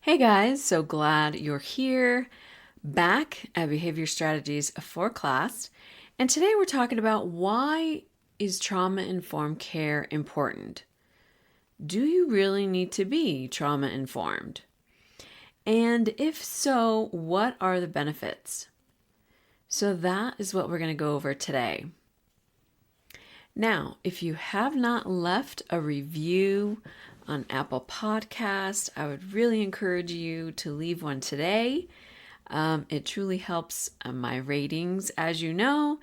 Hey guys, so glad you're here back at Behavior Strategies for Class. And today we're talking about why is trauma-informed care important? Do you really need to be trauma-informed? And if so, what are the benefits? So that is what we're going to go over today. Now, if you have not left a review on Apple Podcasts, I would really encourage you to leave one today. It truly helps my ratings, as you know,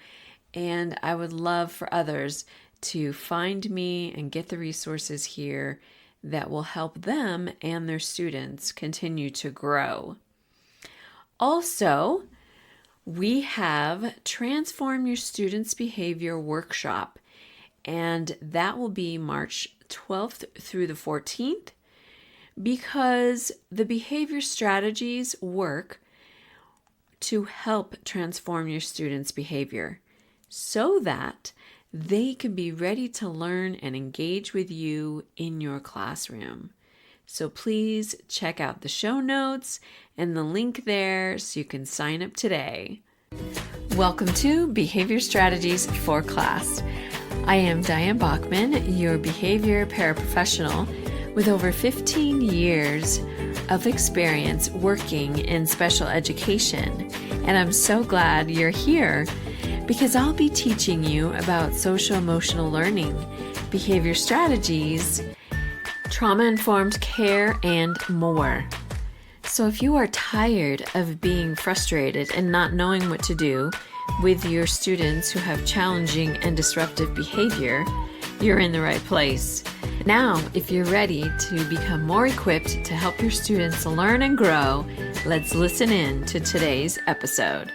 and I would love for others to find me and get the resources here that will help them and their students continue to grow. Also, we have Transform Your Students' Behavior Workshop, and that will be March 12th through the 14th, because the behavior strategies work to help transform your students' behavior so that they can be ready to learn and engage with you in your classroom. So please check out the show notes and the link there so you can sign up today. Welcome to Behavior Strategies for Class. I am Diane Bachman, your behavior paraprofessional with over 15 years of experience working in special education. And I'm so glad you're here because I'll be teaching you about social emotional learning, behavior strategies, trauma-informed care, and more. So if you are tired of being frustrated and not knowing what to do with your students who have challenging and disruptive behavior, you're in the right place. Now, if you're ready to become more equipped to help your students learn and grow, let's listen in to today's episode.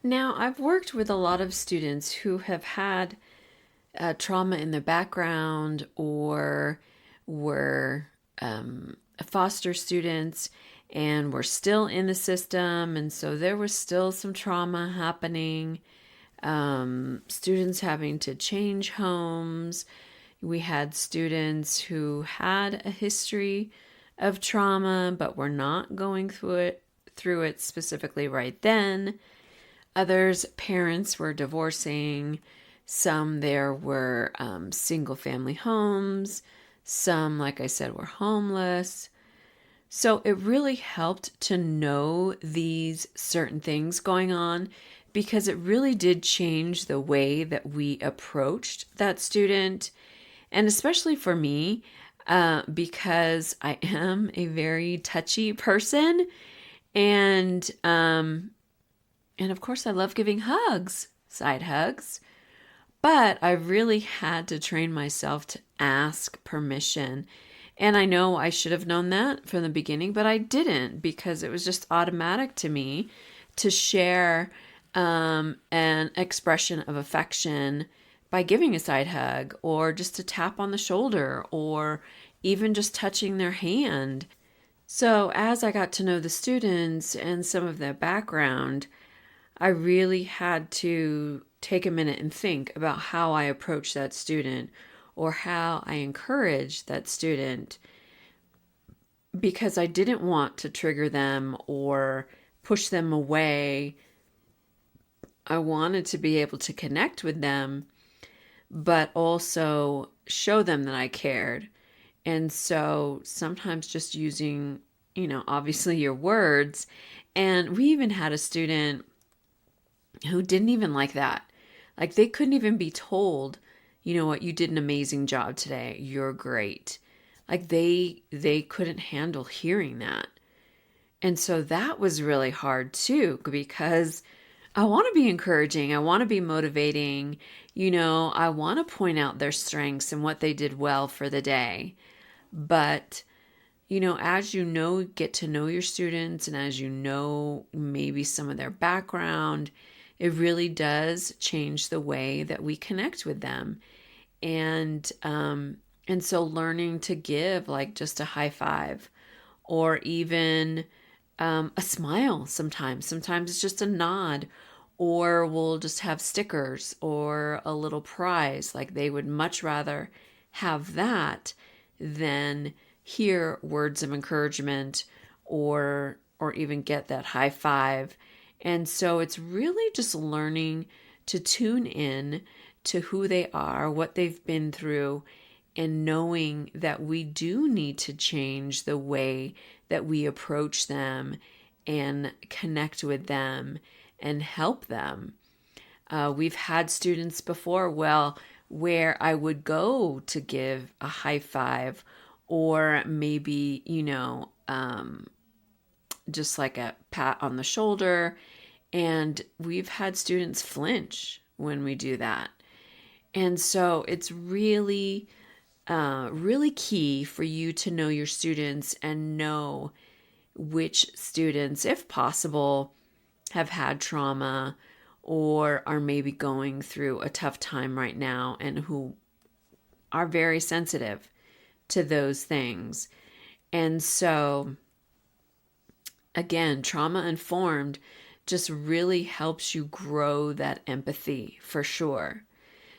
Now, I've worked with a lot of students who have had trauma in their background or were foster students and were still in the system, and so there was still some trauma happening. Students having to change homes. We had students who had a history of trauma but were not going through it specifically right then. Others, parents were divorcing. Some there were single family homes. Some, like I said, were homeless. So it really helped to know these certain things going on because it really did change the way that we approached that student. And especially for me, because I am a very touchy person. And of course I love giving hugs, side hugs. But I really had to train myself to ask permission. And I know I should have known that from the beginning, but I didn't because it was just automatic to me to share an expression of affection by giving a side hug or just a tap on the shoulder or even just touching their hand. So as I got to know the students and some of their background, I really had to take a minute and think about how I approach that student or how I encourage that student, because I didn't want to trigger them or push them away. I wanted to be able to connect with them, but also show them that I cared. And so sometimes just using, obviously your words. And we even had a student who didn't even like that. Like they couldn't even be told, you know what, you did an amazing job today. You're great. Like they couldn't handle hearing that. And so that was really hard too, because I want to be encouraging. I want to be motivating. I want to point out their strengths and what they did well for the day. But, as get to know your students and as you know, maybe some of their background, it really does change the way that we connect with them. And so learning to give like just a high five or even a smile sometimes. Sometimes it's just a nod, or we'll just have stickers or a little prize. Like they would much rather have that than hear words of encouragement or even get that high five. And so it's really just learning to tune in to who they are, what they've been through, and knowing that we do need to change the way that we approach them and connect with them and help them. We've had students before, where I would go to give a high five or maybe, just like a pat on the shoulder. And we've had students flinch when we do that. And so it's really, really key for you to know your students and know which students, if possible, have had trauma or are maybe going through a tough time right now and who are very sensitive to those things. And so, again, trauma informed just really helps you grow that empathy for sure.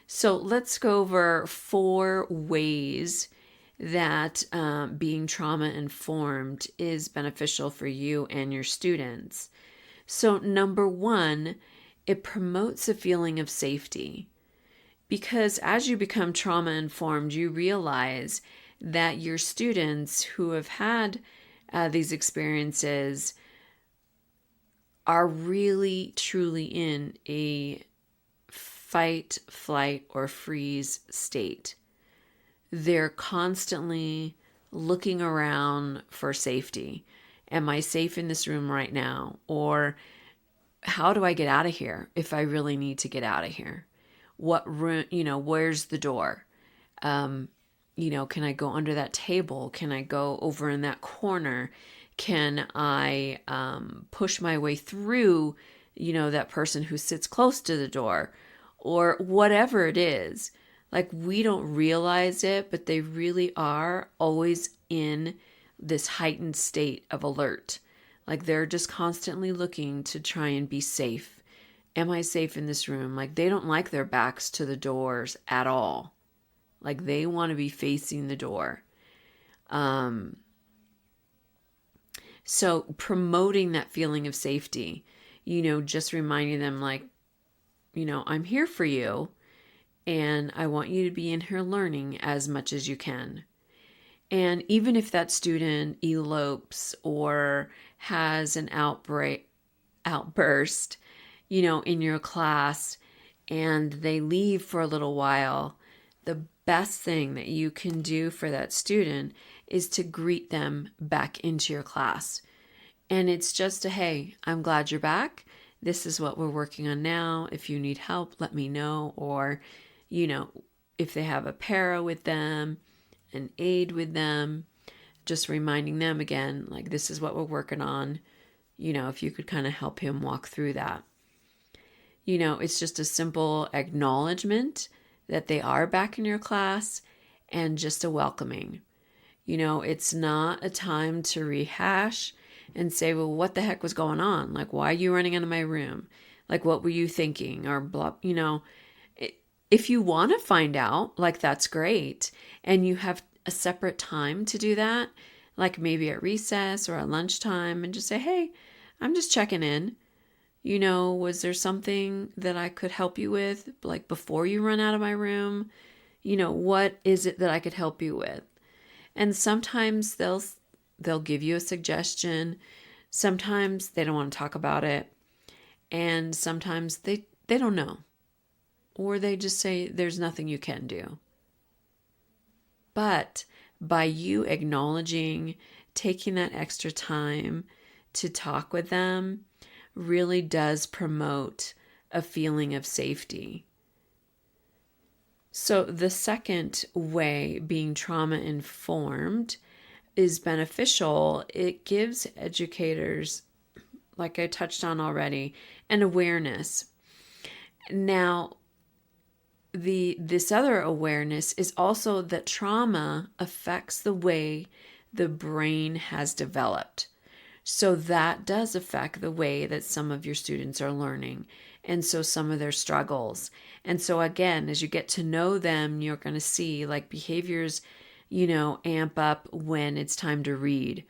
So let's go over 4 ways that being trauma informed is beneficial for you and your students. So number 1, it promotes a feeling of safety. Because as you become trauma informed, you realize that your students who have had these experiences are really, truly in a fight, flight, or freeze state. They're constantly looking around for safety. Am I safe in this room right now? Or how do I get out of here if I really need to get out of here? What room, where's the door? Can I go under that table? Can I go over in that corner? Can I push my way through, that person who sits close to the door? Or whatever it is. Like, we don't realize it, but they really are always in this heightened state of alert. Like, they're just constantly looking to try and be safe. Am I safe in this room? Like, they don't like their backs to the doors at all. Like, they want to be facing the door. So promoting that feeling of safety, just reminding them like, I'm here for you and I want you to be in here learning as much as you can. And even if that student elopes or has an outburst, in your class and they leave for a little while, the best thing that you can do for that student is to greet them back into your class. And it's just hey, I'm glad you're back. This is what we're working on now. If you need help, let me know. Or, if they have a para with them, an aide with them, just reminding them again, like, this is what we're working on. If you could kind of help him walk through that. It's just a simple acknowledgement that they are back in your class and just a welcoming. It's not a time to rehash and say, well, what the heck was going on? Like, why are you running into my room? Like, what were you thinking? Or blah, if you want to find out, like, that's great. And you have a separate time to do that, like maybe at recess or at lunchtime, and just say, hey, I'm just checking in. Was there something that I could help you with, like, before you run out of my room? What is it that I could help you with? And sometimes they'll give you a suggestion. Sometimes they don't want to talk about it. And sometimes they don't know. Or they just say, there's nothing you can do. But by you acknowledging, taking that extra time to talk with them, really does promote a feeling of safety. So the second way being trauma informed is beneficial. It gives educators, like I touched on already, an awareness. Now, this other awareness is also that trauma affects the way the brain has developed. So that does affect the way that some of your students are learning, and so some of their struggles. And so again, as you get to know them, you're going to see like behaviors, amp up when it's time to read,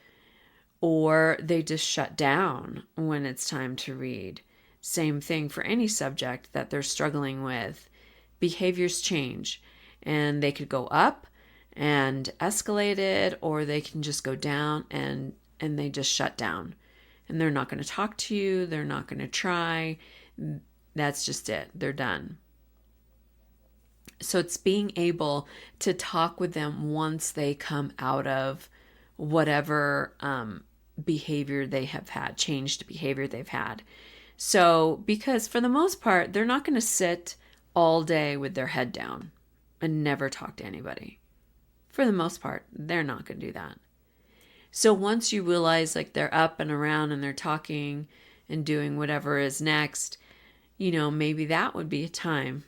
or they just shut down when it's time to read. Same thing for any subject that they're struggling with. Behaviors change, and they could go up and escalate it, or they can just go down and they just shut down. And they're not going to talk to you. They're not going to try. That's just it. They're done. So it's being able to talk with them once they come out of whatever behavior they have had, changed behavior they've had. So, because for the most part, they're not going to sit all day with their head down and never talk to anybody. For the most part, they're not going to do that. So once you realize like they're up and around and they're talking and doing whatever is next, maybe that would be a time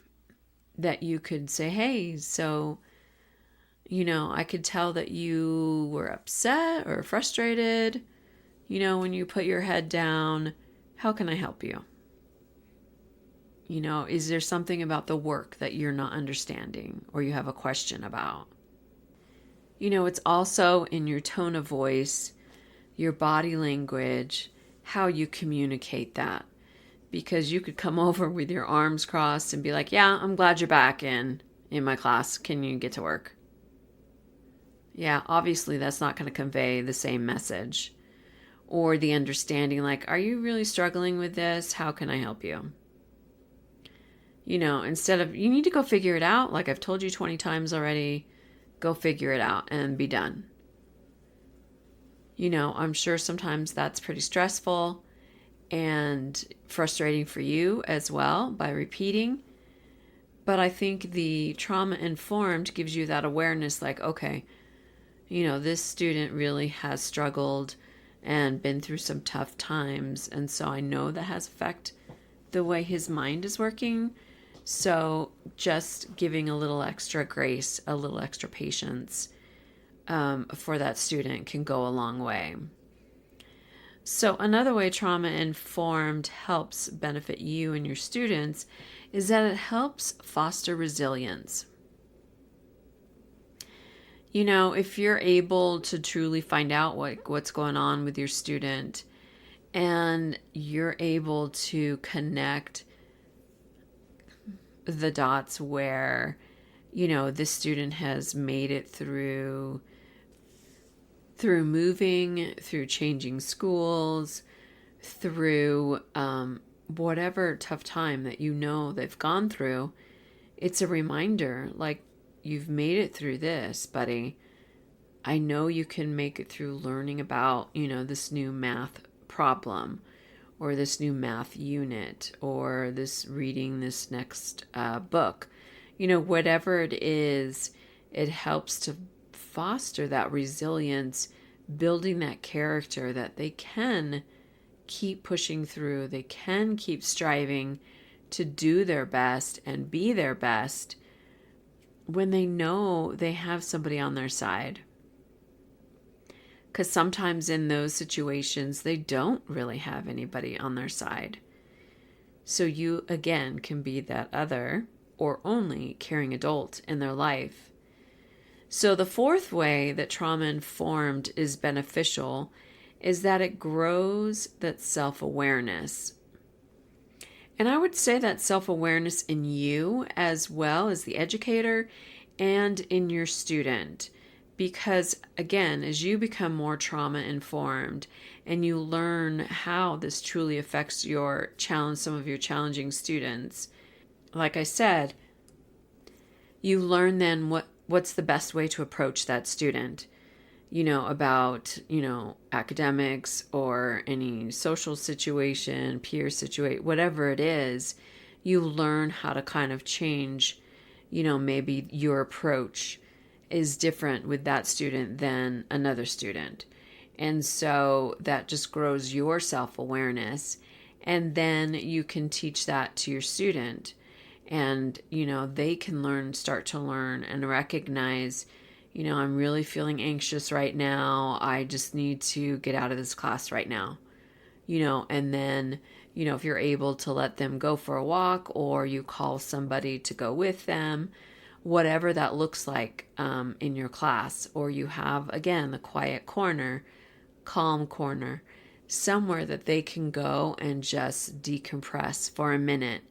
that you could say, hey, so, I could tell that you were upset or frustrated, when you put your head down. How can I help you? Is there something about the work that you're not understanding or you have a question about? It's also in your tone of voice, your body language, how you communicate that. Because you could come over with your arms crossed and be like, yeah, I'm glad you're back in my class. Can you get to work? Yeah, obviously that's not going to convey the same message or the understanding, like, are you really struggling with this? How can I help you? Instead of, you need to go figure it out. Like I've told you 20 times already, go figure it out and be done. I'm sure sometimes that's pretty stressful and frustrating for you as well by repeating. But I think the trauma-informed gives you that awareness, like, okay, this student really has struggled and been through some tough times. And so I know that has affected the way his mind is working. So just giving a little extra grace, a little extra patience for that student can go a long way. So another way trauma-informed helps benefit you and your students is that it helps foster resilience. If you're able to truly find out what's going on with your student and you're able to connect the dots where, this student has made it through moving, through changing schools, through whatever tough time that they've gone through, it's a reminder, like, you've made it through this, buddy. I know you can make it through learning about, this new math problem or this new math unit or reading this next book. Whatever it is, it helps to foster that resilience, building that character that they can keep pushing through, they can keep striving to do their best and be their best when they know they have somebody on their side. Because sometimes in those situations, they don't really have anybody on their side. So you, again, can be that other or only caring adult in their life. So the fourth way that trauma-informed is beneficial is that it grows that self-awareness. And I would say that self-awareness in you as well as the educator and in your student. Because again, as you become more trauma-informed and you learn how this truly affects some of your challenging students, like I said, you learn then what's the best way to approach that student, about, academics or any social situation, peer situation, whatever it is, you learn how to kind of change, maybe your approach is different with that student than another student. And so that just grows your self-awareness. And then you can teach that to your student. And, they can start to learn and recognize, I'm really feeling anxious right now. I just need to get out of this class right now. And then, if you're able to let them go for a walk or you call somebody to go with them, whatever that looks like in your class, or you have, again, the quiet corner, calm corner, somewhere that they can go and just decompress for a minute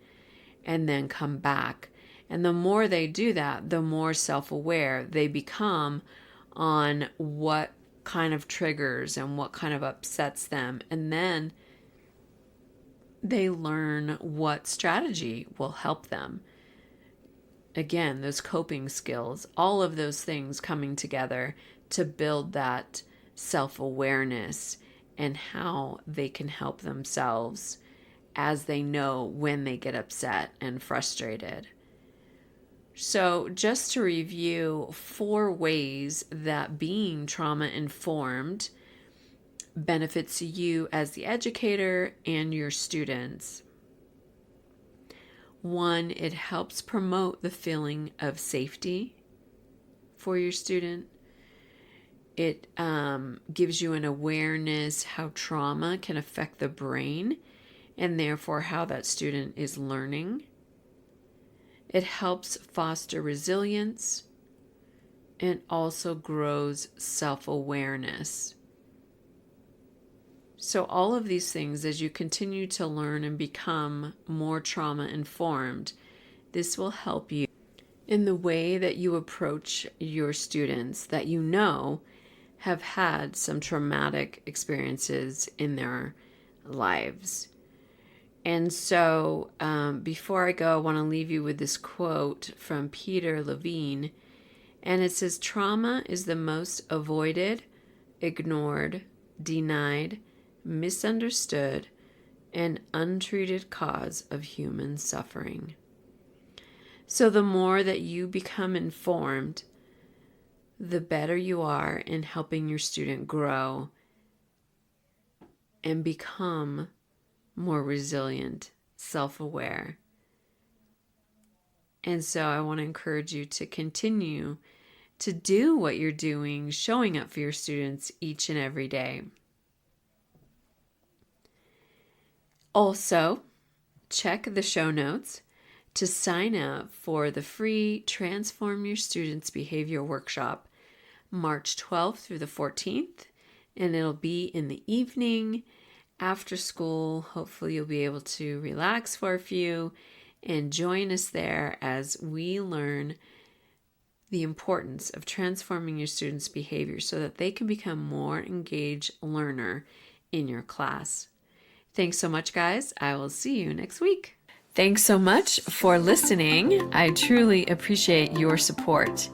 and then come back. And the more they do that, the more self-aware they become on what kind of triggers and what kind of upsets them. And then they learn what strategy will help them. Again, those coping skills, all of those things coming together to build that self-awareness and how they can help themselves as they know when they get upset and frustrated. So just to review 4 ways that being trauma-informed benefits you as the educator and your students. 1, it helps promote the feeling of safety for your student. It gives you an awareness how trauma can affect the brain and therefore how that student is learning. It helps foster resilience and also grows self-awareness. So all of these things, as you continue to learn and become more trauma-informed, this will help you in the way that you approach your students that you know have had some traumatic experiences in their lives. And so before I go, I want to leave you with this quote from Peter Levine. And it says, "Trauma is the most avoided, ignored, denied, misunderstood, and untreated cause of human suffering." So the more that you become informed, the better you are in helping your student grow and become more resilient, self-aware. And so I want to encourage you to continue to do what you're doing, showing up for your students each and every day. Also, check the show notes to sign up for the free Transform Your Students' Behavior Workshop, March 12th through the 14th, and it'll be in the evening after school. Hopefully you'll be able to relax for a few and join us there as we learn the importance of transforming your students' behavior so that they can become more engaged learner in your class. Thanks so much, guys. I will see you next week. Thanks so much for listening. I truly appreciate your support.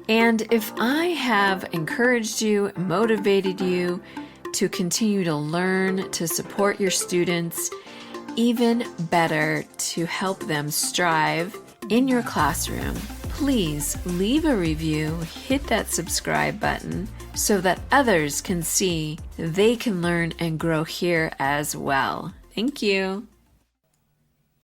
And if I have encouraged you, motivated you to continue to learn, to support your students, even better, to help them strive in your classroom, please leave a review, hit that subscribe button so that others can see they can learn and grow here as well. Thank you.